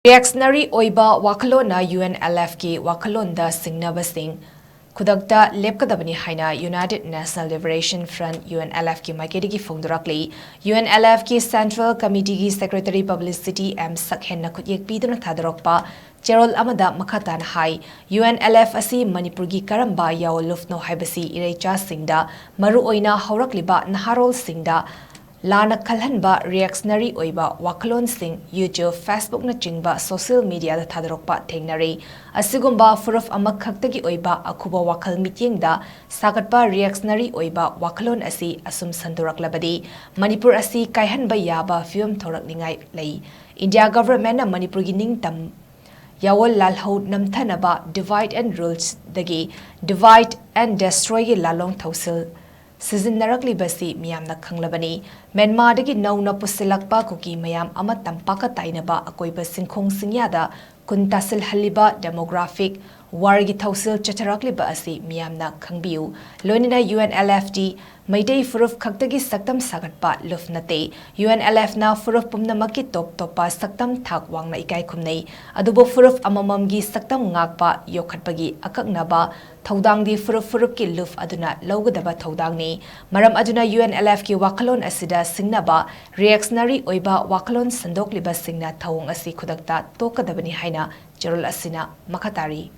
Reactionary Oiba Wakhallon Unlf ki Wakhallon Da Singnabasing Khudakta Lepkadabani Haina United National Liberation Front Unlf ki MAIKEIDAGI PHONGDORAKLI Unlf ki Central Committee ki Secretary Publicity M Sakhenna Khudyek piduna thadarokpa Cherol amada makatan hai Unlf asi manipur gi karamba yawolufno haibasi ireicha singda maru oina haurakliba naharol singda Lana Khalhanba Reactionary Oiba Wakhallon Sing YouTube Facebook na chingba social media da thadarokpa thengnari asigumba furuf amakhaktagi oiba akhuba wakhal mityengda sagatpa Reactionary Oiba Wakhallon asi asum sandoraklabadi Manipur asi kaihanba yaba film thorakningai lei India government na Manipur gi ningtam Yawol lalho namthanaba divide and rules dagi divide and destroy gi lalong thausil Sizinnarakli basi miyamna khanglabani Myanmar dagi nauna pusilakpa kuki mayam ama tampaka tainaba akoiba singkhong singyada kuntasil haliba demographic wargi thausil chacharakliba asi miyamna khangbiu loinina UNLFD Maitei furuf khaktagi saktam sagatpa lufnate UNLF na furuf pumnamaki top topa saktam thak wangna ikai khumnei adubo furuf amamamgi saktam ngakpa yokhatpagi akaknaba thaudangdi furuf ki luf aduna lawgadaba thaudangni maram aduna UNLF ki Wakhallon asida singnaba Reactionary Oiba Wakhallon sandokliba singna thawong asi Khudakta Lepkadabani Haina Cherol asina makatari